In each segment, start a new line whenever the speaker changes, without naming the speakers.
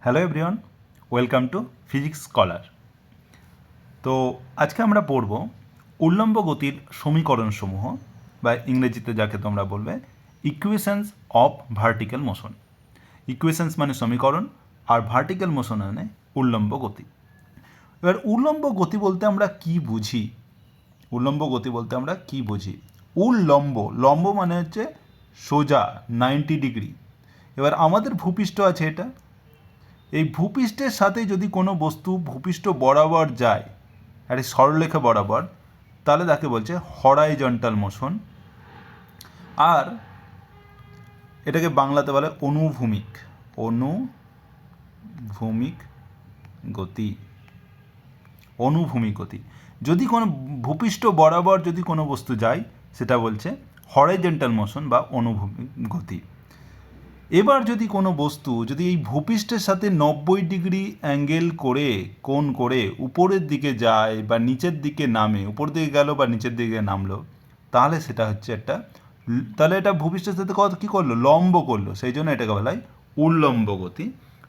Hello everyone, welcome to physics scholar. তো আজকে আমরা পড়ব উল্লম্ব গতির সমীকরণসমূহ, বা ইংরেজিতে যাকে তোমরা বলবে equations of vertical motion. Equations মানে সমীকরণ, আর ভার্টিক্যাল মোশন মানে উল্লম্ব গতি। এবার উল্লম্ব গতি বলতে আমরা কি বুঝি? উল্লম্ব, লম্ব মানে হচ্ছে সোজা 90 ডিগ্রি। এবার আমাদের ভূপৃষ্ঠ আছে এটা, এই ভূপৃষ্ঠের সাথে যদি কোনো বস্তু ভূপৃষ্ঠ বরাবর যায়, একটা সরলরেখা বরাবর, তাহলে তাকে বলছে হরাইজন্টাল মোশন। আর এটাকে বাংলাতে বলে অনুভূমিক গতি। যদি কোনো ভূপৃষ্ঠ বরাবর যদি কোনো বস্তু যায়, সেটা বলছে হরাইজন্টাল মোশন বা অনুভূমিক গতি। এবার যদি কোনো বস্তু যদি এই ভূপৃষ্ঠের সাথে 90 ডিগ্রি অ্যাঙ্গেল করে, কোণ করে উপরের দিকে যায় বা নিচের দিকে নামে, উপর দিকে গেল বা নিচের দিকে নামলো, তাহলে সেটা হচ্ছে তাহলে এটা ভূপৃষ্ঠের সাথে কী করলো? লম্ব করলো। সেই জন্য এটাকে বলা হয় উল্লম্ব গতি,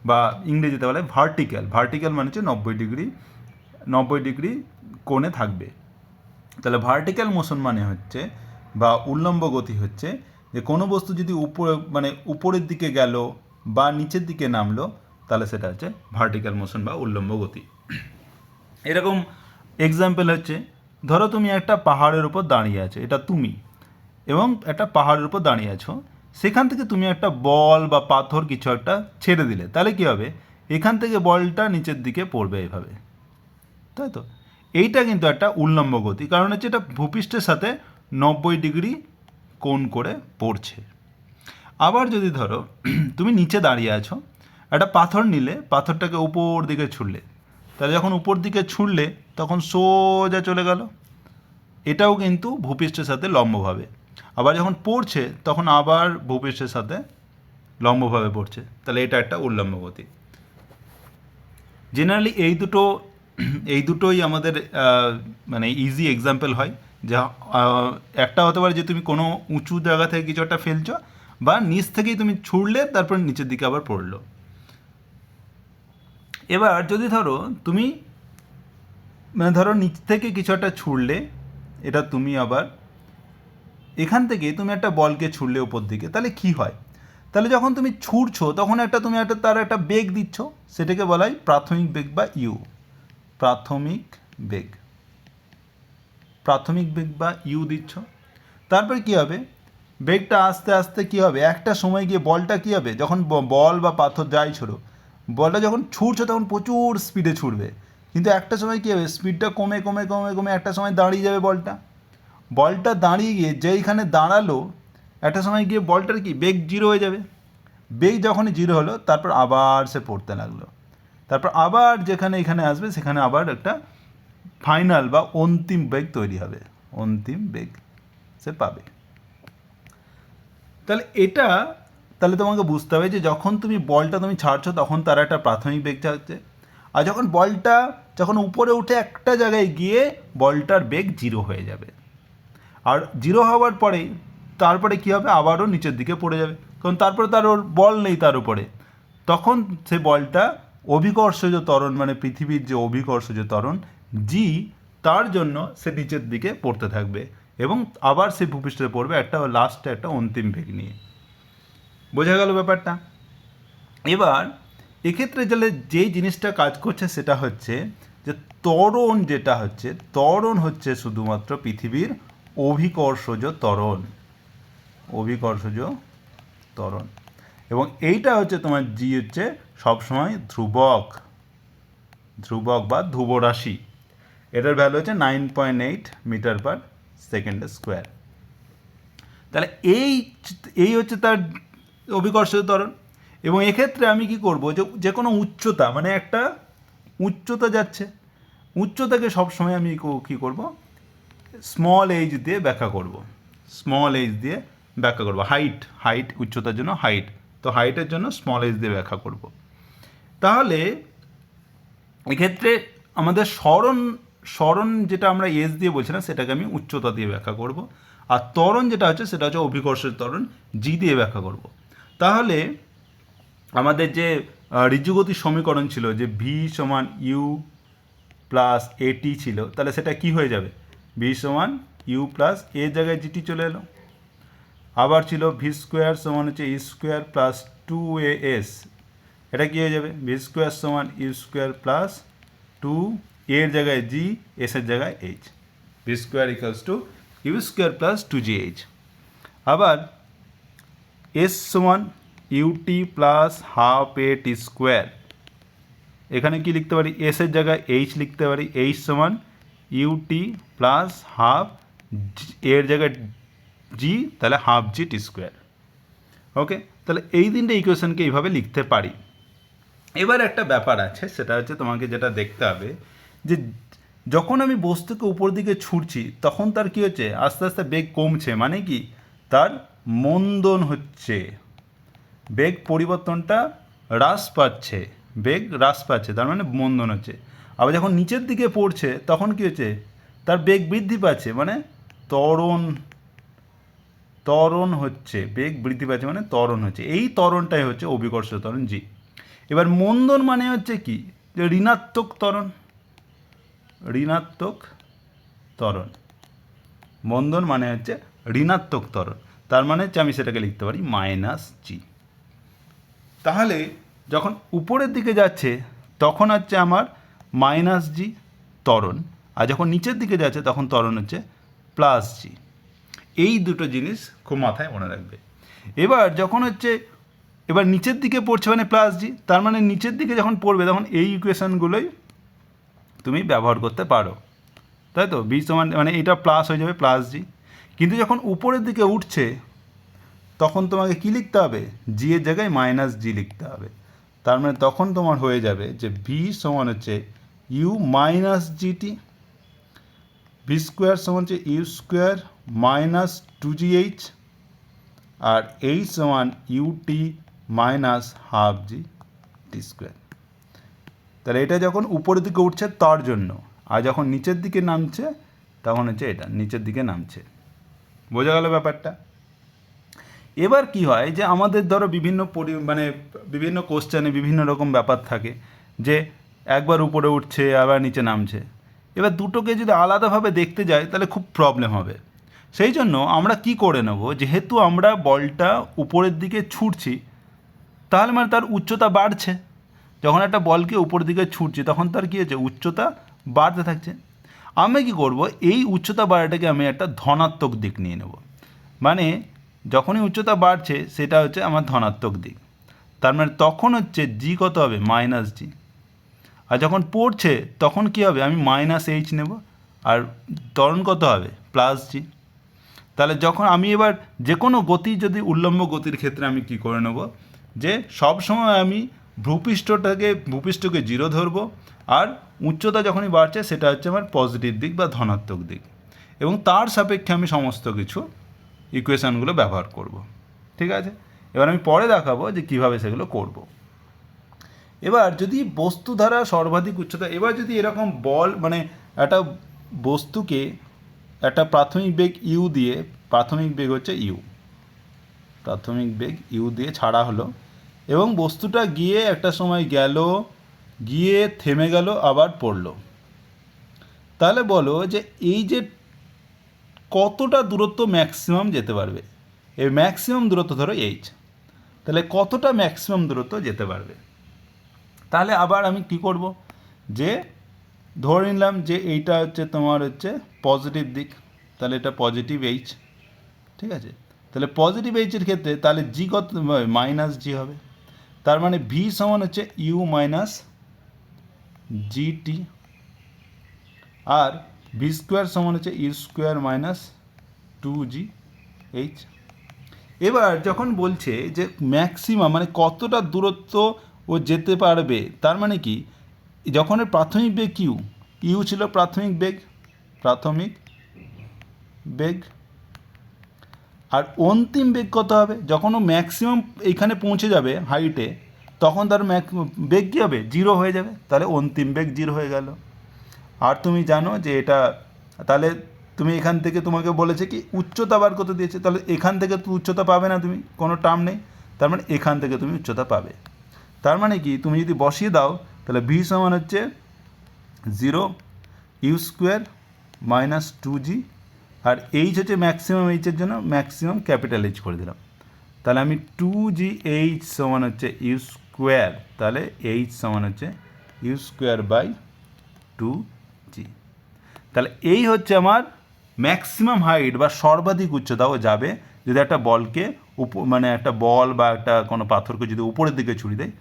বা ইংরেজিতে বলা হয় ভার্টিক্যাল মানে হচ্ছে 90 ডিগ্রি কোণে থাকবে। তাহলে ভার্টিক্যাল মোশন মানে হচ্ছে, বা উল্লম্ব গতি হচ্ছে, যে কোনো বস্তু যদি উপরের দিকে গেল বা নিচের দিকে নামলো, তাহলে সেটা হচ্ছে ভার্টিক্যাল মোশন বা উল্লম্ব গতি। এরকম এক্সাম্পল হচ্ছে, ধরো তুমি একটা পাহাড়ের উপর দাঁড়িয়ে আছো, এটা তুমি, এবং একটা পাহাড়ের উপর দাঁড়িয়ে আছো, সেখান থেকে তুমি একটা বল বা পাথর কিছু একটা ছেড়ে দিলে, তাহলে কী হবে? এখান থেকে বলটা নিচের দিকে পড়বে এভাবে, তাই তো? এইটা কিন্তু একটা উল্লম্ব গতি, কারণ হচ্ছে এটা ভূপৃষ্ঠের সাথে 90 ডিগ্রি কোণ করে পড়ছে। আবার যদি ধরো তুমি নিচে দাঁড়িয়ে আছো, একটা পাথর নিলে, পাথরটাকে উপর দিকে ছুড়লে, তাহলে যখন উপর দিকে ছুড়লে তখন সোজা চলে গেল, এটাও কিন্তু ভূপৃষ্ঠের সাথে লম্বভাবে। আবার যখন পড়ছে তখন আবার ভূপৃষ্ঠের সাথে লম্বভাবে পড়ছে, তাহলে এটা একটা উল্লম্ব গতি। জেনারেলি এই দুটোই আমাদের মানে ইজি এক্সাম্পল হয়। যা একটা হতে পারে যে তুমি কোনো উঁচু জায়গা থেকে কিছু একটা ফেলছো, বা নিচ থেকেই তুমি ছুড়লে তারপর নিচের দিকে আবার পড়লো। এবার যদি ধরো তুমি ধরো নিচ থেকে কিছু একটা ছুড়লে, এটা তুমি আবার এখান থেকে তুমি একটা বলকে ছুড়লে উপর দিকে, তাহলে কি হয়? তাহলে যখন তুমি ছুড়ছো তখন তুমি তার একটা বেগ দিচ্ছ, সেটাকে বলা হয় প্রাথমিক বেগ বা ইউ। প্রাথমিক বেগ বা ইউ দিচ্ছ। তারপর কি হবে? বেগটা আস্তে আস্তে কি হবে, একটা সময় গিয়ে বলটা কি হবে, যখন বল বা পাথর যাই ছোড়ো, বলটা যখন ছুটছো তখন প্রচুর স্পিডে ছুটবে, কিন্তু একটা সময় কী হবে, স্পিডটা কমে কমে কমে কমে একটা সময় দাঁড়িয়ে যাবে বলটা দাঁড়িয়ে গিয়ে যেইখানে দাঁড়ালো, একটা সময় গিয়ে বলটার কি বেগ জিরো হয়ে যাবে। বেগ যখনই জিরো হলো, তারপর আবার সে পড়তে লাগলো, তারপর আবার এখানে আসবে, সেখানে আবার একটা ফাইনাল বা অন্তিম বেগ তৈরি হবে, অন্তিম বেগ সে পাবে। তাহলে তোমাকে বুঝতে হবে যে যখন তুমি বলটা ছাড়ছো তখন তার একটা প্রাথমিক বেগ থাকছে, আর যখন উপরে উঠে একটা জায়গায় গিয়ে বলটার বেগ জিরো হয়ে যাবে, আর জিরো হওয়ার পরেই তারপরে কী হবে, আবারও নিচের দিকে পড়ে যাবে, কারণ তারপরে ওর বল নেই তার উপরে। তখন সে বলটা অভিকর্ষজ ত্বরণ, মানে পৃথিবীর যে অভিকর্ষজ ত্বরণ জি, তার জন্য সে নিচের দিকে পড়তে থাকবে, এবং আবার সে ভূপৃষ্ঠে পড়বে লাস্টে একটা অন্তিম বেগ নিয়ে। বোঝা গেল ব্যাপারটা? এবার এক্ষেত্রে যেই জিনিসটা কাজ করছে সেটা হচ্ছে যে ত্বরণ হচ্ছে শুধুমাত্র পৃথিবীর অভিকর্ষজ ত্বরণ, এবং এইটা হচ্ছে তোমার জি হচ্ছে সবসময় ধ্রুবক বা ধ্রুবরাশি। এটার ভ্যালু হচ্ছে 9.8 মিটার পার সেকেন্ড স্কোয়ার। তাহলে এই হচ্ছে তার অভিকর্ষজ ত্বরণ। এবং এক্ষেত্রে আমি কি করব, যে কোনো উচ্চতা, মানে একটা উচ্চতা যাচ্ছে, উচ্চতাকে সবসময় আমি কী করব, স্মল এইচ দিয়ে ব্যাখ্যা করব। হাইট উচ্চতার জন্য হাইট, তো হাইটের জন্য স্মল এইচ দিয়ে ব্যাখ্যা করব। তাহলে এক্ষেত্রে আমাদের স্মরণ যেটা আমরা এস দিয়ে বলছিলাম, সেটাকে আমি উচ্চতা দিয়ে ব্যাখ্যা করব, আর ত্বরণ যেটা হচ্ছে সেটা হচ্ছে অভিকর্ষজ ত্বরণ জি দিয়ে ব্যাখ্যা করব। তাহলে আমাদের যে ঋজুগতির সমীকরণ ছিল যে ভি সমান ইউ প্লাস এটি ছিল, তাহলে সেটা কি হয়ে যাবে, ভি সমান ইউ প্লাস এর জায়গায় জিটি চলে এলো। আবার ছিল ভি স্কোয়ার সমান হচ্ছে ই স্কোয়ার প্লাস 2as, এটা কী হয়ে যাবে, ভি স্কোয়ার সমান ইউ স্কোয়ার প্লাস 2 এর জায়গায় জি, এসের জায়গায় H, V square equals to U square plus 2gh। আবার এস সমান U T plus half A T square, এখানে কি লিখতে পারি, এসের জায়গায় এইচ লিখতে পারি, এইচ সমান ইউটি প্লাস হাফ এর জায়গায় জি, তাহলে হাফ জি টি স্কোয়ার। ওকে, তাহলে এই তিনটে ইকুয়েশনকে এইভাবে লিখতে পারি। এবার একটা ব্যাপার আছে, সেটা হচ্ছে তোমাকে যেটা দেখতে হবে যে যখন আমি বস্তুকে উপর দিকে ছুটছি তখন তার কি হচ্ছে, আস্তে আস্তে বেগ কমছে, মানে কি তার মন্দন হচ্ছে, বেগ পরিবর্তনটা হ্রাস পাচ্ছে, বেগ হ্রাস পাচ্ছে, তার মানে মন্দন হচ্ছে। আবার যখন নিচের দিকে পড়ছে তখন কি হচ্ছে, তার বেগ বৃদ্ধি পাচ্ছে, মানে ত্বরণ হচ্ছে, বেগ বৃদ্ধি পাচ্ছে মানে ত্বরণ হচ্ছে, এই ত্বরণটাই হচ্ছে অভিকর্ষ ত্বরণ জি। এবার মন্দন মানে হচ্ছে কি, যে ঋণাত্মক ত্বরণ, ঋণাত্মক ত্বরণ, মন্দন মানে হচ্ছে ঋণাত্মক ত্বরণ, তার মানে হচ্ছে আমি সেটাকে লিখতে পারি মাইনাস জি। তাহলে যখন উপরের দিকে যাচ্ছে তখন হচ্ছে আমার মাইনাস জি ত্বরণ, আর যখন নিচের দিকে যাচ্ছে তখন ত্বরণ হচ্ছে প্লাস জি। এই দুটো জিনিস খুব মাথায় মনে রাখবে। এবার যখন হচ্ছে এবার নিচের দিকে পড়ছে মানে প্লাস জি, তার মানে নিচের দিকে যখন পড়বে তখন এই ইকুয়েশনগুলোই তুমি ব্যবহার করতে পারো, তাই তো, বি সমান মানে এটা প্লাস হয়ে যাবে প্লাস জি। কিন্তু যখন উপরের দিকে উঠছে তখন তোমাকে কি লিখতে হবে, জি এর জায়গায় মাইনাস জি লিখতে হবে, তার মানে তখন তোমার হয়ে যাবে যে ভি সমান হচ্ছে U minus G T, V square সমান হচ্ছে ইউ স্কোয়ার মাইনাস 2gh, আর এইচ সমান ইউটি মাইনাস হাফ জি টি স্কোয়ার। তাহলে এটা যখন উপরের দিকে উঠছে তার জন্য, আর যখন নিচের দিকে নামছে তখন হচ্ছে এটা নিচের দিকে নামছে। বোঝা গেল ব্যাপারটা? এবার কি হয় যে আমাদের ধরো মানে বিভিন্ন কোশ্চেনে বিভিন্ন রকম ব্যাপার থাকে, যে একবার উপরে উঠছে আবার নিচে নামছে। এবার দুটোকে যদি আলাদাভাবে দেখতে যাই তাহলে খুব প্রবলেম হবে। সেই জন্য আমরা কি করে নেব, যেহেতু আমরা বলটা উপরের দিকে ছুটছি তাহলে মানে তার উচ্চতা বাড়ছে, যখন একটা বলকে উপরের দিকে ছুটছি তখন তার কী হচ্ছে, উচ্চতা বাড়তে থাকছে। আমি কি করব, এই উচ্চতা বাড়াটাকে আমি একটা ধনাত্মক দিক নিয়ে নেব, মানে যখনই উচ্চতা বাড়ছে সেটা হচ্ছে আমার ধনাত্মক দিক, তার মানে তখন হচ্ছে জি কত হবে, মাইনাস জি। আর যখন পড়ছে তখন কি হবে, আমি মাইনাস এইচ নেব, আর ত্বরণ কত হবে, প্লাস জি। তাহলে যখন আমি এবার যে কোনো গতি, যদি উল্লম্ব গতির ক্ষেত্রে আমি কি করে নেব, যে সব সময় আমি ভূপৃষ্ঠকে জিরো ধরবো, আর উচ্চতা যখনই বাড়ছে সেটা হচ্ছে আমার পজিটিভ দিক বা ধনাত্মক দিক, এবং তার সাপেক্ষে আমি সমস্ত কিছু ইকুয়েশানগুলো ব্যবহার করব। ঠিক আছে, এবার আমি পরে দেখাবো যে কীভাবে সেগুলো করব। এবার যদি বস্তু দ্বারা সর্বাধিক উচ্চতা, এবার যদি এরকম বল মানে একটা বস্তুকে একটা প্রাথমিক বেগ ইউ দিয়ে, প্রাথমিক বেগ হচ্ছে ইউ, প্রাথমিক বেগ ইউ দিয়ে ছাড়া হলো, এবং বস্তুটা গিয়ে একটা সময় গেল, গিয়ে থেমে গেল, আবার পড়লো, তাহলে বলো যে এই যে কতটা দূরত্ব ম্যাক্সিমাম যেতে পারবে, এই ম্যাক্সিমাম দূরত্ব ধরো এইচ, তাহলে কতটা ম্যাক্সিমাম দূরত্ব যেতে পারবে। তাহলে আবার আমি কি করব, যে ধরে নিলাম যে এইটা হচ্ছে তোমার হচ্ছে পজিটিভ দিক, তাহলে এটা পজিটিভ এইচ, ঠিক আছে। তাহলে পজিটিভ এইচের ক্ষেত্রে তাহলে জি কত, মাইনাস জি হবে, তার মানে ভি সমান হচ্ছে ইউ মাইনাস জিটি, আর ভি স্কোয়ার সমান হচ্ছে ইউ স্কোয়ার মাইনাস 2gh। এবার যখন বলছে যে ম্যাক্সিমাম মানে কতটা দূরত্ব ও যেতে পারবে, তার মানে কি, যখন এর প্রাথমিক বেগ ইউ ছিল প্রাথমিক বেগ, আর অন্তিম বেগ কত হবে, যখন ও ম্যাক্সিমাম এইখানে পৌঁছে যাবে হাইটে, তখন তার বেগ কী হবে, জিরো হয়ে যাবে, তাহলে অন্তিম বেগ জিরো হয়ে গেল। আর তুমি জানো যে এটা, তাহলে তুমি এখান থেকে তোমাকে বলেছে কি উচ্চতা বার করতে দিয়েছে, তাহলে এখান থেকে তো উচ্চতা পাবে না তুমি, কোনো টার্ম নেই, তার মানে এখান থেকে তুমি উচ্চতা পাবে। তার মানে কি তুমি যদি বসিয়ে দাও তাহলে ভি সমান হচ্ছে 0 ইউ স্কোয়ার মাইনাস 2g, আর এইচ হচ্ছে ম্যাক্সিমাম এইচের জন্য ম্যাক্সিমাম ক্যাপিটাল এইচ করে দিলাম। তাহলে আমি 2gh সমান হচ্ছে ইউ স্কোয়ার, তাহলে এইচ সমান হচ্ছে ইউ স্কোয়ার বাই 2g। তাহলে এই হচ্ছে আমার ম্যাক্সিমাম হাইট বা সর্বাধিক উচ্চতাও যাবে যদি একটা বলকে মানে একটা বল বা একটা কোনো পাথরকে যদি উপরের দিকে ছুড়ে দেয়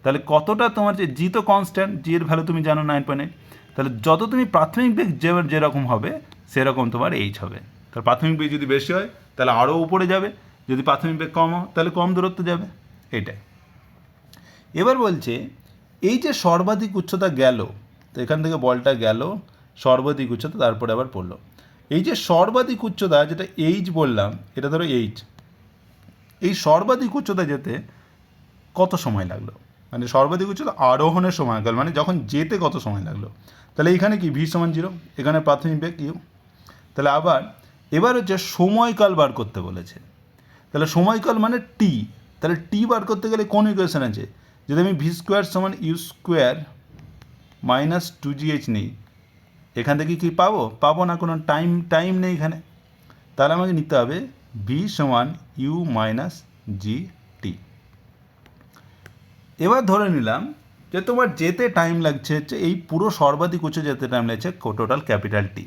তাহলে কতটা তোমার যে জি তো কনস্ট্যান্ট, জি এর ভ্যালু তুমি জানো 9.8, তাহলে যত তুমি প্রাথমিক বেগ যেরকম হবে সেরকম তোমার এইচ হবে। তাহলে প্রাথমিক বেগ যদি বেশি হয় তাহলে আরও উপরে যাবে, যদি প্রাথমিক বেগ কম হয় তাহলে কম দূরত্ব যাবে, এইটাই। এবার বলছে এই যে সর্বাধিক উচ্চতা গেল, তো এখান থেকে বলটা গেল সর্বাধিক উচ্চতা, তারপরে আবার পড়লো। এই যে সর্বাধিক উচ্চতা যেটা এইচ বললাম, এটা ধরো এইচ, এই সর্বাধিক উচ্চতা যেতে কত সময় লাগলো, মানে সর্বাধিক উচ্চতা আরোহণের সময়কাল, মানে যখন যেতে কত সময় লাগলো। তাহলে এখানে কি ভি সমান 0, এখানে প্রাথমিক বেগ ইউ। তাহলে এবার হচ্ছে সময়কাল বার করতে বলেছে। তাহলে সময়কাল মানে টি, তাহলে টি বার করতে গেলে কোন ইকুয়েশন আছে, যদি আমি ভি স্কোয়ার সমান ইউ স্কোয়ার মাইনাস 2gh নিই, এখান থেকে কি পাবো না, কোনো টাইম নেই এখানে। তাহলে আমাকে নিতে হবে ভি সমান ইউ মাইনাস জি টি। এবার ধরে নিলাম যে তোমার যেতে টাইম লাগছে হচ্ছে এই পুরো সর্বাধিক উচ্চ যেতে টাইম লাগছে টোটাল ক্যাপিটাল টি।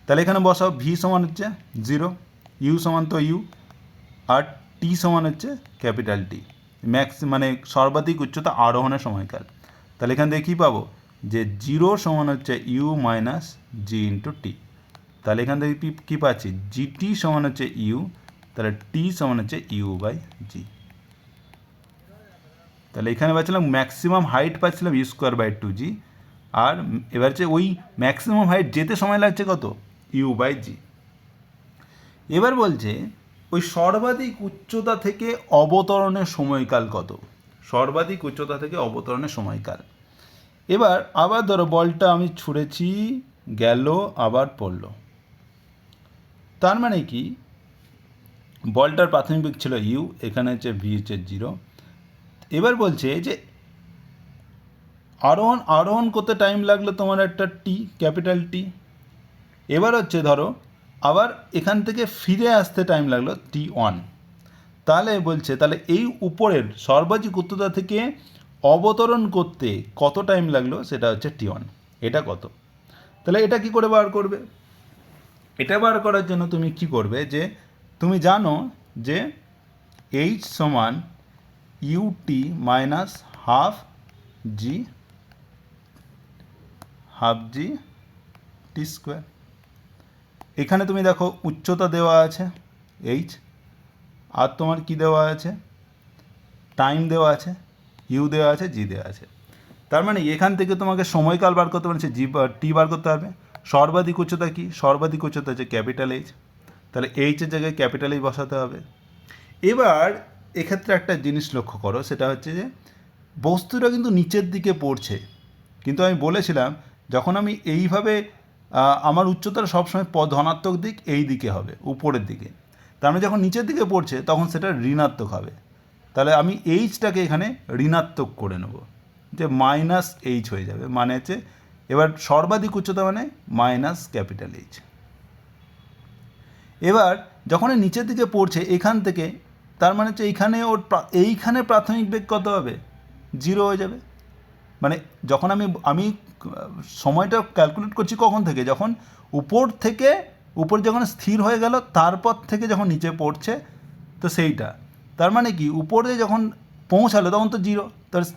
তাহলে এখানে বসাও ভি সমান হচ্ছে 0, ইউ সমান তো ইউ, আর টি সমান হচ্ছে ক্যাপিটাল টি, মানে সর্বাধিক উচ্চতা আরোহণের সময়কাল। তাহলে এখান থেকে কী পাবো, যে 0 সমান হচ্ছে ইউ মাইনাস জি ইন্টু টি। তাহলে এখান থেকে কী পাচ্ছি, জিটি সমান হচ্ছে ইউ, তাহলে টি সমান হচ্ছে ইউ বাই জি। তাহলে এখানে পাচ্ছিলাম ম্যাক্সিমাম হাইট পাচ্ছিলাম ইউ স্কোয়ার বাই 2g, আর এবার হচ্ছে ওই ম্যাক্সিমাম হাইট যেতে সময় লাগছে কত, ইউ বাই জি। এবার বলছে ওই সর্বাধিক উচ্চতা থেকে অবতরণের সময়কাল কত, সর্বাধিক উচ্চতা থেকে অবতরণের সময়কাল। এবার আবার ধরো বলটা আমি ছুঁড়েছি, গেল, আবার পড়লো, তার মানে কি বলটার প্রাথমিক বেগ ছিল ইউ, এখানে হচ্ছে ভি হচ্ছে 0। এবার বলছে যে আরোহণ করতে টাইম লাগলো তোমার একটা টি, ক্যাপিটাল টি। এবার হচ্ছে ধরো আবার এখান থেকে ফিরে আসতে টাইম লাগলো t1। তাহলে বলছে তাহলে এই উপরের সর্বাধিক উচ্চতা থেকে অবতরণ করতে কত টাইম লাগলো, সেটা হচ্ছে t1। এটা কত, তাহলে এটা কি করে বার করবে, এটা বার করার জন্য তুমি কি করবে, যে তুমি জানো যে h সমান ইউটি মাইনাস হাফ জি টি স্কোয়ার। এখানে তুমি দেখো উচ্চতা দেওয়া আছে এইচ, আর তোমার কি দেওয়া আছে, টাইম দেওয়া আছে, ইউ দেওয়া আছে, জি দেওয়া আছে। তার মানে এখান থেকে তোমাকে সময়কাল বার করতে পারছে, জি টি বার করতে পারবে। সর্বাধিক উচ্চতা কি, সর্বাধিক উচ্চতা হচ্ছে ক্যাপিটাল এইচ, তাহলে এইচের জায়গায় ক্যাপিটাল এইচ বসাতে হবে। এবার এক্ষেত্রে একটা জিনিস লক্ষ্য করো, সেটা হচ্ছে যে বস্তুটা কিন্তু নিচের দিকে পড়ছে, কিন্তু আমি বলেছিলাম যখন আমি এইভাবে আমার উচ্চতার সবসময় ধনাত্মক দিক এই দিকে হবে, উপরের দিকে। তার মানে যখন নিচের দিকে পড়ছে তখন সেটা ঋণাত্মক হবে। তাহলে আমি এইচটাকে এখানে ঋণাত্মক করে নেব, যে মাইনাস এইচ হয়ে যাবে, মানে হচ্ছে এবার সর্বাধিক উচ্চতা মানে মাইনাস ক্যাপিটাল এইচ। এবার যখন নিচের দিকে পড়ছে এখান থেকে, তার মানে হচ্ছে এইখানে প্রাথমিক বেগ কত হবে, 0 হয়ে যাবে। মানে যখন আমি সময়টা ক্যালকুলেট করছি কখন থেকে, যখন উপর যখন স্থির হয়ে গেল তারপর থেকে যখন নিচে পড়ছে, তো সেইটা তার মানে কি উপরে যখন পৌঁছালো তখন তো 0,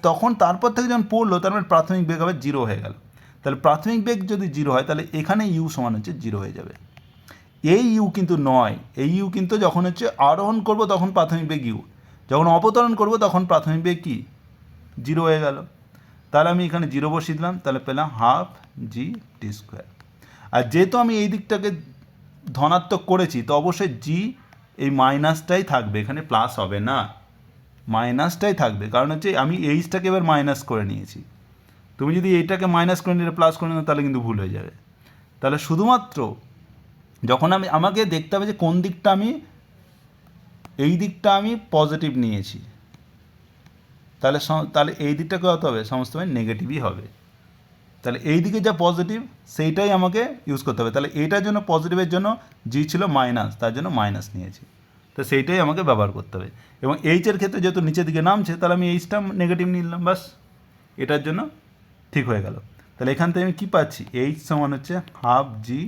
তখন তারপর থেকে যখন পড়লো তার মানে প্রাথমিক বেগ হবে 0 হয়ে গেল। তাহলে প্রাথমিক বেগ যদি 0 হয় তাহলে এখানে ইউ সমান হচ্ছে 0 হয়ে যাবে। এই ইউ কিন্তু নয়, এই ইউ কিন্তু যখন হচ্ছে আরোহণ করব তখন প্রাথমিক বেগ ইউ, যখন অবতরণ করব তখন প্রাথমিক বেগ কি 0 হয়ে গেল। তাহলে আমি এখানে 0 বসিয়ে দিলাম, তাহলে পেলাম হাফ জি টি স্কোয়ার। আর যেহেতু আমি এই দিকটাকে ধনাত্মক করেছি তো অবশ্যই জি এই মাইনাসটাই থাকবে, এখানে প্লাস হবে না, মাইনাসটাই থাকবে, কারণ হচ্ছে আমি এইচটাকে এবার মাইনাস করে নিয়েছি। তুমি যদি এইটাকে মাইনাস করে নিলে প্লাস করে নিলে তাহলে কিন্তু ভুল হয়ে যাবে। তাহলে শুধুমাত্র যখন আমাকে দেখতে হবে যে কোন দিকটা এই দিকটা আমি পজিটিভ নিয়েছি, তাহলে এই দিকটা কত হবে, সমস্ত সময় নেগেটিভই হবে। তাহলে এই দিকে যা পজিটিভ সেইটাই আমাকে ইউজ করতে হবে। তাহলে এইটার জন্য পজিটিভের জন্য জি ছিল মাইনাস, তার জন্য মাইনাস নিয়েছি, তো সেইটাই আমাকে ব্যবহার করতে হবে। এবং এইচের ক্ষেত্রে যেহেতু নিচের দিকে নামছে, তাহলে আমি এইচটা নেগেটিভ নিলাম, বাস এটার জন্য ঠিক হয়ে গেল। তাহলে এখান থেকে আমি কী পাচ্ছি, এইচ সমান হচ্ছে হাফ জি,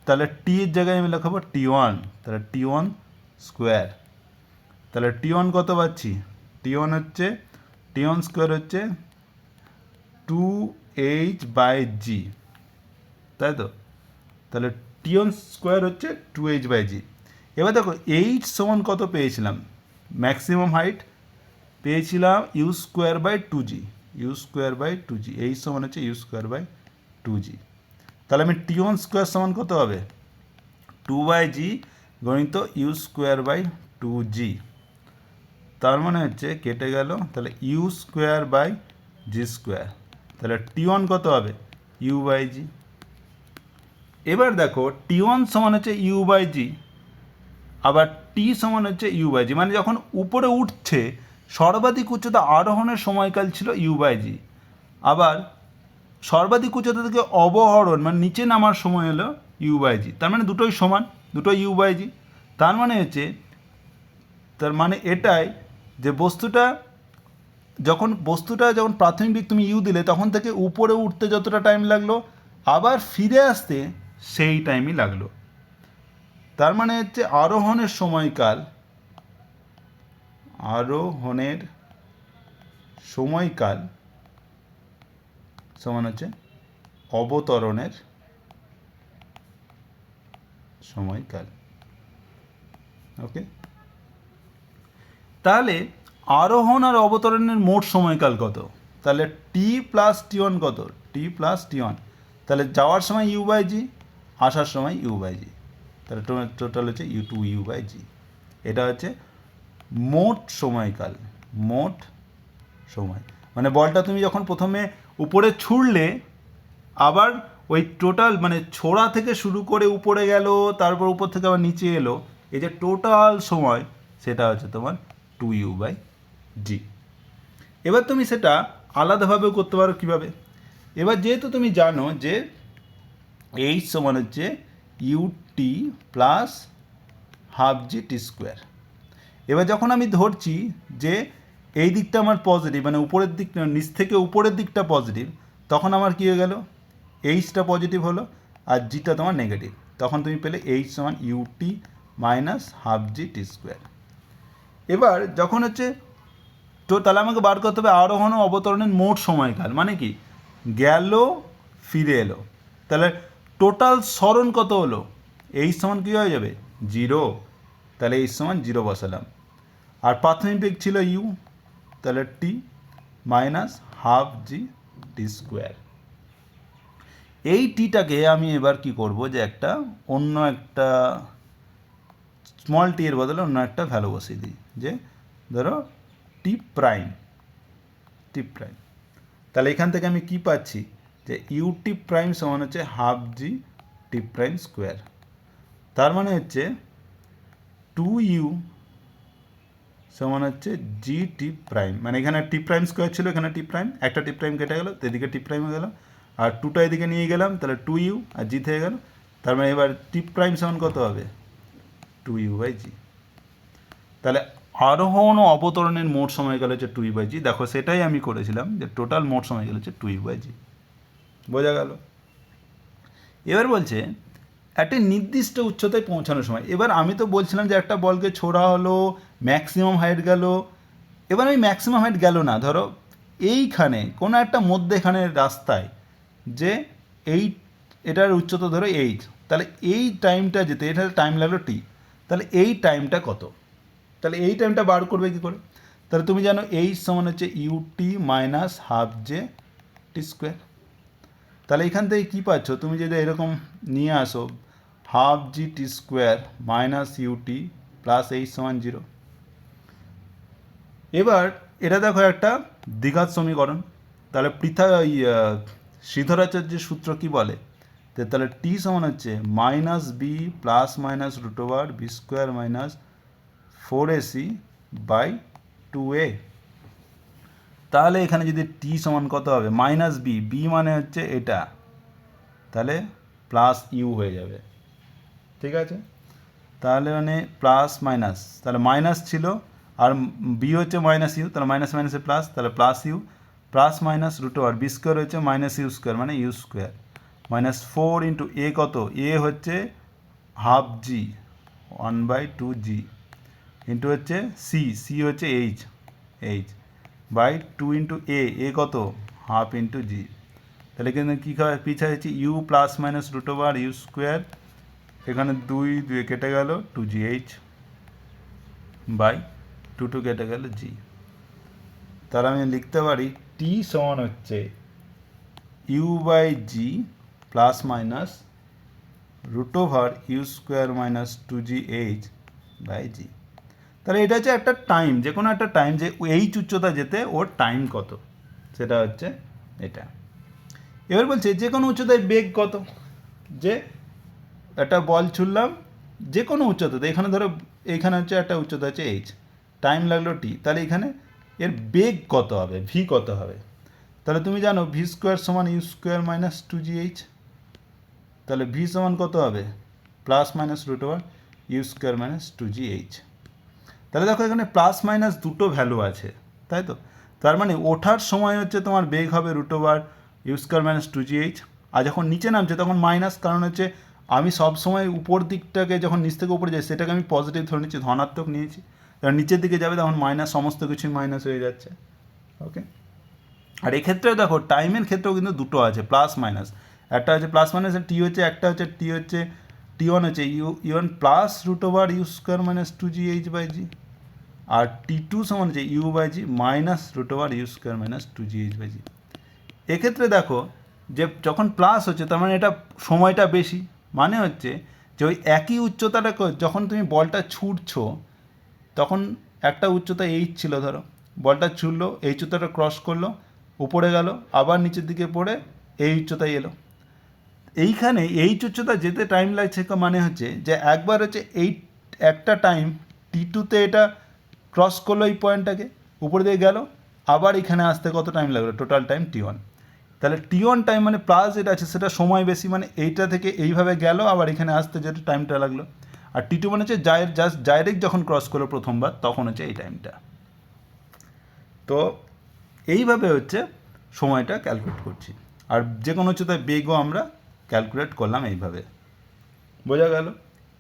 তাহলে টি এর জায়গায় আমি লেখাবো T1, তাহলে T1 স্কোয়ার। তাহলে T1 কত পাচ্ছি, T1 হচ্ছে T1 স্কোয়ার হচ্ছে 2h/g, তাই তো। তাহলে T1 স্কোয়ার হচ্ছে 2h/g। এবার দেখো এইচ সমান কত পেয়েছিলাম, ম্যাক্সিমাম হাইট পেয়েছিলাম U square by 2g, U square by 2g, H সমান হচ্ছে ইউ স্কোয়ার বাই 2g। তাহলে আমি T1 স্কোয়ার সমান কত হবে, 2/g গণিত ইউ স্কোয়ার বাই 2g, তার মানে হচ্ছে কেটে গেল, তাহলে U square by G square. তাহলে T1 কত হবে, u/g। এবার দেখো T1 সমান হচ্ছে u/g, আবার টি সমান হচ্ছে u/g, মানে যখন উপরে উঠছে সর্বাধিক উচ্চতা আরোহণের সময়কাল ছিল u/g, আবার সর্বাধিক উচ্চতা থেকে অবরোহণ মানে নিচে নামার সময় হলো u/g। তার মানে দুটোই সমান, দুটোই u/g। তার মানে হচ্ছে, তার মানে এটাই যে বস্তুটা যখন প্রাথমিক দিক তুমি ইউ দিলে, তখন থেকে উপরে উঠতে যতটা টাইম লাগলো, আবার ফিরে আসতে সেই টাইমই লাগলো। তার মানে হচ্ছে আরোহণের সময়কাল সমান হচ্ছে অবতরণের সময়কাল। ওকে, তাহলে আরোহণ আর অবতরণের মোট সময়কাল কত, তাহলে T+T1 কত, T+T1, তাহলে যাওয়ার সময় u/g, আসার সময় u/g, তাহলে টোটাল হচ্ছে u/g। এটা হচ্ছে মোট সময়কাল, মোট সময়, মানে বলটা তুমি যখন প্রথমে উপরে ছুঁড়লে, আবার ওই টোটাল মানে ছোড়া থেকে শুরু করে উপরে গেল, তারপর উপর থেকে আবার নিচে এলো, এই যে টোটাল সময়, সেটা হচ্ছে তোমার 2u/g। এবার তুমি সেটা আলাদাভাবেও করতে পারো কীভাবে, এবার যেহেতু তুমি জানো যে এইচ সমান হচ্ছে ut প্লাস হাফ জি টি স্কোয়ার। এবার যখন আমি ধরছি যে এই দিকটা আমার পজিটিভ, মানে উপরের দিক, নিচ থেকে উপরের দিকটা পজিটিভ, তখন আমার কী হয়ে গেল, এইচটা পজিটিভ হলো আর জিটা তোমার নেগেটিভ, তখন তুমি পেলে এইচ সমান ইউটি মাইনাস হাফ জি টি স্কোয়ার। এবার যখন হচ্ছে তো তাহলে আমাকে বার করতে হবে আরোহণ ও অবতরণের মোট সময়কাল, মানে কি গেল ফিরে এলো, তাহলে টোটাল সরণ কত হলো, এইচ সমান কী হয়ে যাবে 0, তাহলে এইচ সমান 0 বসালাম। আর প্রাথমিক বেগ ছিল ইউ, তাহলে টি মাইনাস হাফ জি টি স্কোয়ার। এই টিটাকে আমি এবার কি করব, যে অন্য একটা স্মল টি এর বদলে অন্য একটা ভ্যালু বসিয়ে দিই, যে ধরো টি প্রাইম, তাহলে এখান থেকে আমি কি পাচ্ছি, যে ইউটি প্রাইম সমান হচ্ছে হাফ জি টি প্রাইম স্কোয়ার। তার মানে হচ্ছে 2u সমান হচ্ছে জি টি প্রাইম, মানে এখানে টি প্রাইম স্কোয়ার ছিল, এখানে টি প্রাইম, একটা টি প্রাইম কেটে গেল, এদিকে টি প্রাইম হয়ে গেল, আর 2টা এদিকে নিয়ে গেলাম, তাহলে 2u আর জি থেকে গেল। তার মানে এবার টি প্রাইম সমান কত হবে, 2u/g। তাহলে আরোহণ ও অবতরণের মোট সময়কাল হচ্ছে 2u/g। দেখো সেটাই আমি করেছিলাম, যে টোটাল মোট সময়কাল হচ্ছে 2u/g। বোঝা গেল। এবার বলছে একটা নির্দিষ্ট উচ্চতায় পৌঁছানোর সময়। এবার আমি তো বলছিলাম যে একটা বলকে ছোড়া হলো, ম্যাক্সিমাম হাইট গেল। এবার আমি ম্যাক্সিমাম হাইট গেল না, ধরো এইখানে কোনো একটা মধ্যেখানের রাস্তায়, যে এটার উচ্চতা ধরো এইচ, তাহলে এই টাইমটা যেতে এটার টাইম লাগলো টি, তাহলে এই টাইমটা কত, তাহলে এই টাইমটা বার করবে কী করে, তাহলে তুমি জানো এইচ সমান হচ্ছে ইউটি মাইনাস হাফ জে টি স্কোয়ার। তাহলে এখান থেকে কী পাচ্ছ, তুমি যদি এরকম নিয়ে আসো হাফ জি টি square minus u t plus h সমান 0। এবার এটা দেখো একটা দ্বিঘাত সমীকরণ, তাহলে শ্রীধরাচার্যের সূত্র কি বলে, তাহলে টি সমান হচ্ছে minus B plus minus root over B square minus 4ac/2a। তাহলে এখানে যদি টি সমান কত হবে মাইনাস বি, বি মানে হচ্ছে এটা, তাহলে প্লাস ইউ হয়ে যাবে, ঠিক আছে। তাহলে মানে প্লাস মাইনাস, তাহলে মাইনাস ছিল আর বি হচ্ছে মাইনাস ইউ, তাহলে মাইনাস মাইনাসে প্লাস, তাহলে plus U, plus minus root over B square হচ্ছে মাইনাস ইউ স্কোয়ার মানে U square, minus 4 into A কত, এ হচ্ছে হাফ জি 1/2g ইন্টু হচ্ছে সি, সি হচ্ছে H, H by 2 into A কত হাফ ইন্টু জি। তাহলে কিন্তু কী পিছা হচ্ছে U plus minus root over you square, এখানে 2 কেটে গেল 2gh বাই 2 কেটে গেল জি। তাহলে আমি লিখতে পারি টি সমান হচ্ছে you by G plus minus root over you square minus 2gh by g. তাহলে এটা হচ্ছে একটা টাইম, যে কোনো একটা টাইম, যে এইচ উচ্চতা যেতে ওর টাইম কত, সেটা হচ্ছে এটা। এবার বলছে যে কোনো উচ্চতায় বেগ কত, যে একটা বল ছুড়লাম যে কোনো উচ্চতাতে, এখানে ধরো এইখানে হচ্ছে একটা উচ্চতা হচ্ছে এইচ, টাইম লাগলো টি, তাহলে এখানে এর বেগ কত হবে, ভি কত হবে। তাহলে তুমি জানো ভি স্কোয়ার সমান ইউ স্কোয়ার মাইনাস 2gh, তাহলে ভি সমান কত হবে plus minus root over you square minus 2gh। তাহলে দেখো এখানে প্লাস মাইনাস দুটো ভ্যালু আছে, তাই তো, তার মানে ওঠার সময় হচ্ছে তোমার বেগ হবে root over you square minus 2gh, আর যখন নিচে নামছে তখন মাইনাস, কারণ হচ্ছে আমি সব সময় উপর দিকটাকে যখন নিচ থেকে উপরে যাই সেটাকে আমি পজিটিভ ধরে নিচ্ছি, ধনাত্মক নিয়েছি, যখন নিচের দিকে যাবে তখন মাইনাস, সমস্ত কিছুই মাইনাস হয়ে যাচ্ছে, ওকে। আর এক্ষেত্রেও দেখো টাইমের ক্ষেত্রেও কিন্তু দুটো আছে প্লাস মাইনাস, একটা হচ্ছে প্লাস মাইনাস টি হচ্ছে, একটা হচ্ছে টি ওয়ান হচ্ছে u one plus root over you square minus 2gh by g, আর টি টু সমান হচ্ছে you by g minus root over you square minus 2gh by g. এক্ষেত্রে দেখো যে যখন প্লাস হচ্ছে তার মানে এটা সময়টা বেশি, মানে হচ্ছে যে ওই একই উচ্চতাটা যখন তুমি বলটা ছুটছো তখন একটা উচ্চতা এইচ ছিল, ধরো বলটা ছুটলো, এই উচ্চতাটা ক্রস করলো, উপরে গেল, আবার নিচের দিকে পড়ে এই উচ্চতায় এলো। এইখানে এই উচ্চতা যেতে টাইম লাগছে, মানে হচ্ছে যে একবার হচ্ছে এই একটা টাইম টি টুতে এটা ক্রস করলো এই পয়েন্টটাকে, উপরে দিয়ে গেল, আবার এখানে আসতে কত টাইম লাগলো, টোটাল টাইম টি ওয়ান। তাহলে টি ওয়ান টাইম মানে প্লাস যেটা আছে সেটা সময় বেশি, মানে এইটা থেকে এইভাবে গেল আবার এখানে আসতে যেটা টাইমটা লাগলো, আর টি টু মানে হচ্ছে জাস্ট ডাইরেক্ট যখন ক্রস করলো প্রথমবার তখন হচ্ছে এই টাইমটা। তো এইভাবে হচ্ছে সময়টা ক্যালকুলেট করছি, আর যে কোনো উচ্চতায় বেগও আমরা ক্যালকুলেট করলাম এইভাবে, বোঝা গেল।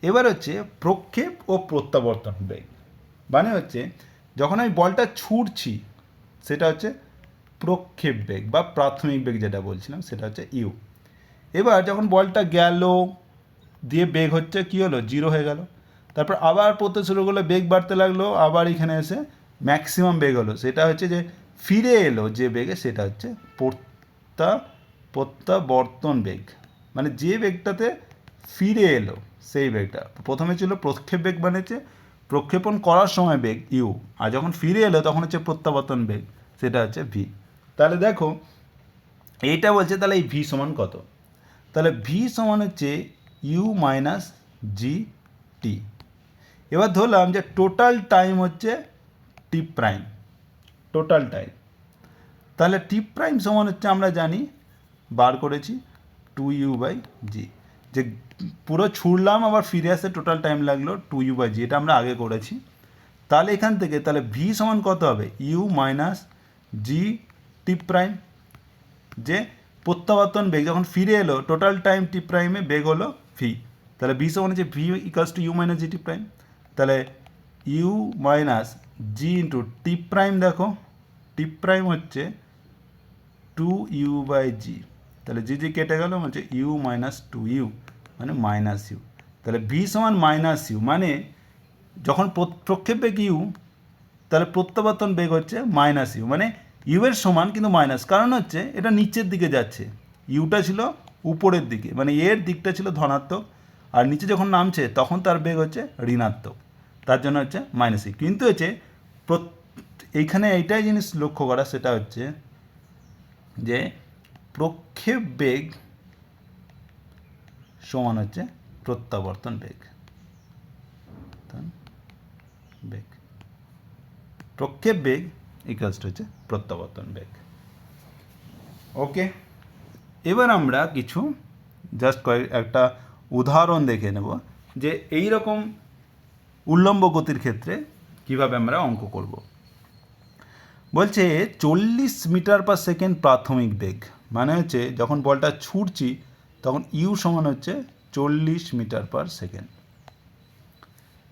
এবার হচ্ছে প্রক্ষেপ ও প্রত্যাবর্তন বেগ, মানে হচ্ছে যখন আমি বলটা ছুটছি সেটা হচ্ছে প্রক্ষেপ বেগ বা প্রাথমিক বেগ যেটা বলছিলাম সেটা হচ্ছে ইউ। এবার যখন বলটা গেল দিয়ে বেগ হচ্ছে কী হলো, 0 হয়ে গেল, তারপর আবার পড়তে শুরু করলে বেগ বাড়তে লাগলো, আবার এখানে এসে ম্যাক্সিমাম বেগ হলো, সেটা হচ্ছে যে ফিরে এলো যে বেগে, সেটা হচ্ছে প্রত্যাবর্তন বেগ, মানে যে বেগটাতে ফিরে এলো সেই বেগটা। প্রথমে ছিল প্রক্ষেপ বেগ, মানে হচ্ছে প্রক্ষেপণ করার সময় বেগ ইউ, আর যখন ফিরে এলো তখন হচ্ছে প্রত্যাবর্তন বেগ, সেটা হচ্ছে ভি। তাহলে দেখো এইটা বলছে তাহলে এই ভি সমান কত, তাহলে ভি সমান হচ্ছে ইউ মাইনাস জি টি। এবার ধরলাম যে টোটাল টাইম হচ্ছে টি প্রাইম, টোটাল টাইম, তাহলে টি প্রাইম সমান হচ্ছে আমরা জানি বার করেছি 2u বাই জি, যে পুরো ছুড়লাম আবার ফিরে আসতে টোটাল টাইম লাগলো 2u বাই জি, এটা আমরা আগে করেছি। তাহলে এখান থেকে তাহলে ভি সমান কত হবে, ইউ মাইনাস জি টি প্রাইম, যে প্রত্যাবর্তন বেগ যখন ফিরে এলো টোটাল টাইম টি প্রাইমে বেগ হলো ভি, তাহলে ভি সমান হচ্ছে v equals to u minus G T prime, তাহলে u minus g into t prime, দেখো টি প্রাইম হচ্ছে 2u বাই জি, তাহলে জি জি কেটে গেল, হচ্ছে ইউ মাইনাস 2u মানে মাইনাস ইউ, তাহলে ভি সমান মাইনাস ইউ, মানে যখন প্রক্ষেপ বেগ ইউ তাহলে প্রত্যাবর্তন বেগ হচ্ছে মাইনাস ইউ, মানে ইউ এর সমান কিন্তু মাইনাস, কারণ হচ্ছে এটা নিচের দিকে যাচ্ছে, ইউটা ছিল উপরের দিকে, মানে এর দিকটা ছিল ধনাত্মক, আর নিচে যখন নামছে তখন তার বেগ হচ্ছে ঋণাত্মক, তার জন্য হচ্ছে মাইনাস ইউ। কিন্তু হচ্ছে এইখানে এইটাই জিনিস লক্ষ্য করা, সেটা হচ্ছে যে প্রক্ষেপ বেগ সমান হচ্ছে প্রত্যাবর্তন বেগ, বেগ প্রক্ষেপ বেগ ইকুয়ালস টু হচ্ছে প্রত্যাবর্তন বেগ। ওকে, এবার আমরা কিছু জাস্ট একটা উদাহরণ দেখে নেব যে এই রকম উল্লম্ব গতির ক্ষেত্রে কিভাবে আমরা অঙ্ক করব। বলছে 40 মিটার পার সেকেন্ড প্রাথমিক বেগ, মানে হচ্ছে যখন বলটা ছুটছি তখন ইউ সমান হচ্ছে 40 মিটার পার সেকেন্ড।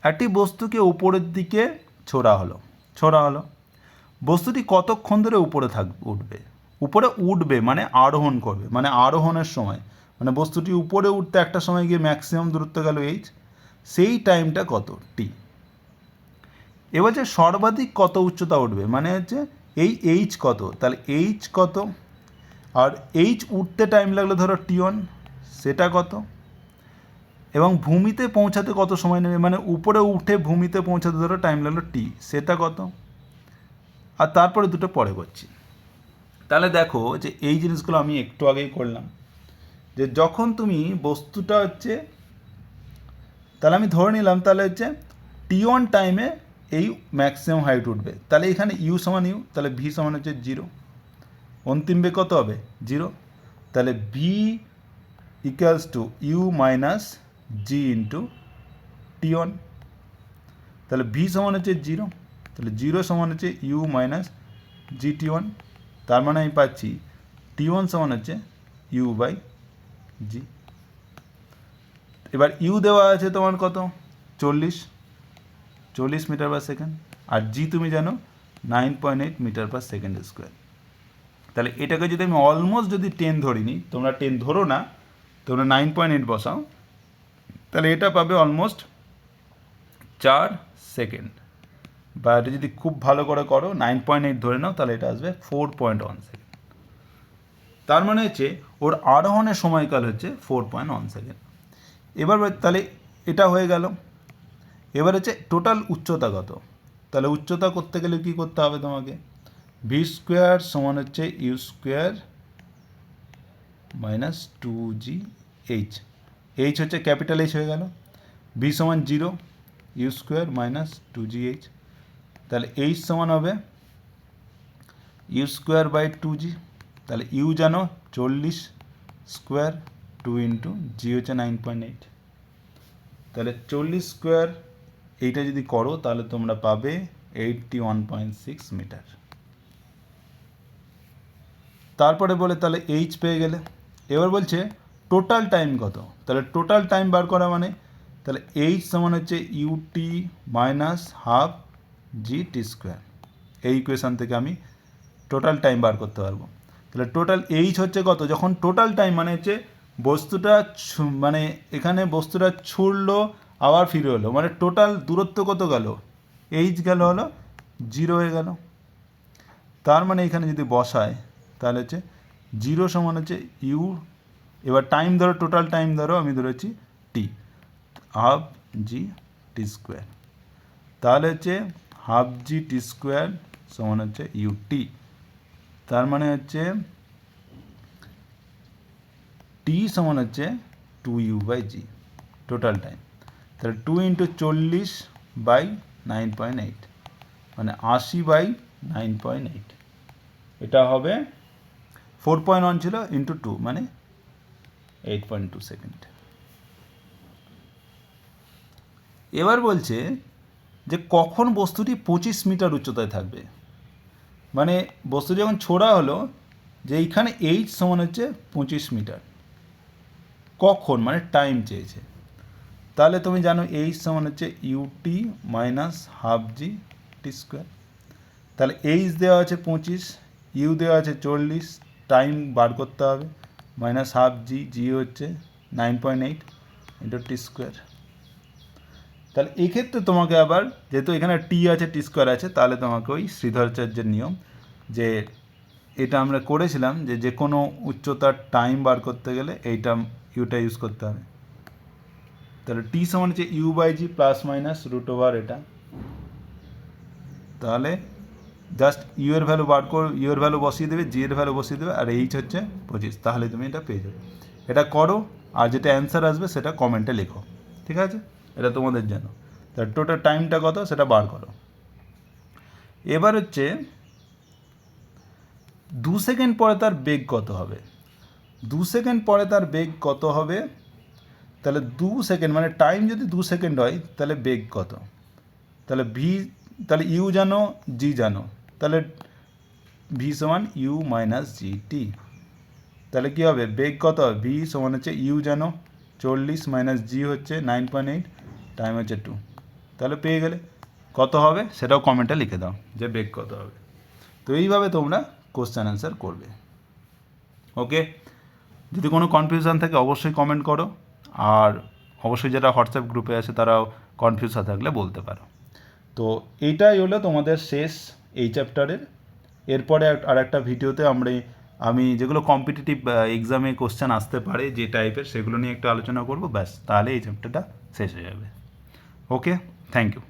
একটি বস্তুকে উপরের দিকে ছোড়া হলো। বস্তুটি কতক্ষণ ধরে উপরে উঠবে মানে আরোহণ করবে, মানে আরোহণের সময়, মানে বস্তুটি উপরে উঠতে একটা সময় গিয়ে ম্যাক্সিমাম দূরত্ব গেল এইচ, সেই টাইমটা কত টি। এবার যে সর্বাধিক কত উচ্চতা উঠবে, মানে হচ্ছে এই এইচ কত, তাহলে এইচ কত, আর এইচ উঠতে টাইম লাগলো ধরো টি1, সেটা কত, এবং ভূমিতে পৌঁছাতে কত সময় নেবে, মানে উপরে উঠে ভূমিতে পৌঁছাতে ধরো টাইম লাগলো টি, সেটা কত, আর তারপরে দুটো পরে করছি। তাহলে দেখো যে এই জিনিসগুলো আমি একটু আগেই করলাম, যে যখন তুমি বস্তুটা হচ্ছে, তাহলে আমি ধরে নিলাম তাহলে হচ্ছে টি1 টাইমে এই ম্যাক্সিমাম হাইট উঠবে, তাহলে এখানে ইউ সমান ইউ, তাহলে ভি সমান হচ্ছে 0, অন্তিম বেগ কত হবে 0, তাহলে v equals to u minus g into টি1, তাহলে ভি সমান হচ্ছে 0, তাহলে 0 সমান হচ্ছে ইউ মাইনাস জি টি1, তার মানে আমি পাচ্ছি টি1 সমান হচ্ছে ইউ বাই জি। এবার ইউ দেওয়া আছে তোমার কত 40 মিটার পার সেকেন্ড, আর জি তুমি জানো 9.8 মিটার পার সেকেন্ড স্কোয়ার। তাহলে এটাকে যদি আমি অলমোস্ট যদি 10 ধরি নিই, তোমরা 10 ধরো না, তোমরা 9.8 বসাও, তাহলে এটা পাবে অলমোস্ট 4 সেকেন্ড, বা এটা যদি খুব ভালো করে করো 9.8 ধরে নাও, তাহলে এটা আসবে 4.1 সেকেন্ড। তার মানে হচ্ছে ওর আরোহণের সময়কাল হচ্ছে 4.1 সেকেন্ড। এবার তাহলে এটা হয়ে গেল। এবার হচ্ছে টোটাল উচ্চতা কত, তাহলে উচ্চতা করতে গেলে কী করতে হবে তোমাকে, ভি স্কোয়ার সমান হচ্ছে ইউ স্কোয়ার মাইনাস 2জি এইচ, এইচ হচ্ছে ক্যাপিটাল এইচ হয়ে গেল, ভি সমান 0, ইউ স্কোয়ার মাইনাস 2জি এইচ, তাহলে এইচ সমান হবে ইউ স্কোয়ার বাই 2জি, তাহলে ইউ জানো 40 স্কোয়ার, 2 ইন্টু জি হচ্ছে 9.8, তাহলে 40 স্কোয়ার এইটা যদি করো তাহলে তোমরা পাবে 81.6 মিটার। তারপরে বলে তাহলে এইচ পেয়ে গেলে, এবার বলছে টোটাল টাইম কত, তাহলে টোটাল টাইম বার করা মানে তাহলে এইচ সমান হচ্ছে ইউটি মাইনাস হাফ জি টি স্কোয়ার। এই ইকুয়েশান থেকে আমি টোটাল টাইম বার করতে পারবো। তাহলে টোটাল এইচ হচ্ছে কত, যখন টোটাল টাইম মানে হচ্ছে বস্তুটা মানে এখানে বস্তুটা ছুড়লো আবার ফিরে হলো, মানে টোটাল দূরত্ব কত গেল, এইচ গেল হলো 0 হয়ে গেল। তার মানে এখানে যদি বসায় তাহলে হচ্ছে 0 সমান হচ্ছে ইউ, এবার টাইম ধরো, টোটাল টাইম ধরো আমি ধরেছি টি, হাফ জি টি স্কোয়ার, তাহলে হচ্ছে হাফ জি টি স্কোয়ার সমান হচ্ছে ইউ টি, তার মানে হচ্ছে টি সমান হচ্ছে 2u by G total time, তাহলে 2 ইন্টু 40 বাই 9.8 মানে 80 বাই 9.8, এটা হবে 4.1 ছিল ইন্টু 2 মানে 8.2 সেকেন্ড। এবার বলছে যে কখন বস্তুটি 25 মিটার উচ্চতায় থাকবে, মানে বস্তু যখন ছোড়া হলো যে এইখানে এইচ সমান হচ্ছে 25 মিটার, কখন মানে টাইম চেয়েছে, তাহলে তুমি জানো এইচ সমান হচ্ছে ইউটি মাইনাস হাফ জি টি স্কোয়ার, তাহলে এইচ দেওয়া আছে 25, ইউ দেওয়া আছে 40, টাইম বার করতে হবে, মাইনাস হাফ জি, জি হচ্ছে 9.8 ইন্টু টি স্কোয়ার। তাহলে এক্ষেত্রে তোমাকে আবার যেহেতু এখানে টি আছে টি স্কোয়ার আছে, তাহলে তোমাকে ওই শ্রীধরাচার্যের নিয়ম, যে এটা আমরা করেছিলাম যে কোনো উচ্চতার টাইম বার করতে গেলে এইটা ইউটা ইউজ করতে হবে। তাহলে টি সমান হচ্ছে you by G plus minus root over এটা, তাহলে জাস্ট ইউ এর ভ্যালু বার করো, ইউ এর ভ্যালু বসিয়ে দেবে, জি এর ভ্যালু বসিয়ে দেবে, আর এইচ হচ্ছে 25, তাহলে তুমি এটা পেয়ে যাবে। এটা করো, আর যেটা অ্যান্সার আসবে সেটা কমেন্টে লেখো, ঠিক আছে, এটা তোমাদের জন্য। তাহলে টোটাল টাইমটা কত সেটা বার করো। এবার হচ্ছে 2 সেকেন্ড পরে তার বেগ কত হবে? 2 সেকেন্ড পরে তার বেগ কত হবে? তাহলে 2 সেকেন্ড মানে টাইম যদি 2 সেকেন্ড হয় তাহলে বেগ কত? তাহলে তাহলে ইউ জানো, জি জানো, তাহলে ভি সমান ইউ মাইনাস জি টি। তাহলে কী হবে? বেগ কত হবে? ভি সমান হচ্ছে ইউ জানো 40 মাইনাস জি হচ্ছে 9.8, টাইম হচ্ছে 2। তাহলে পেয়ে গেলে। কত হবে সেটাও কমেন্টে লিখে দাও যে বেগ কত হবে। তো এইভাবে তোমরা কোশ্চেন অ্যান্সার করবে। ওকে, যদি কোনো কনফিউশন থাকে অবশ্যই কমেন্ট করো, আর অবশ্যই যারা হোয়াটসঅ্যাপ গ্রুপে আছে তারাও কনফিউজ থাকলে বলতে পারো। তো এইটাই হলো তোমাদের শেষ এই চ্যাপ্টারের। এরপরে আর একটা ভিডিওতে আমি যেগুলো কম্পিটিটিভ এক্সামে কোশ্চেন আসতে পারে যে টাইপের, সেগুলো নিয়ে একটু আলোচনা করবো, ব্যাস তাহলে এই চ্যাপ্টারটা শেষ হয়ে যাবে। ওকে, থ্যাংক ইউ।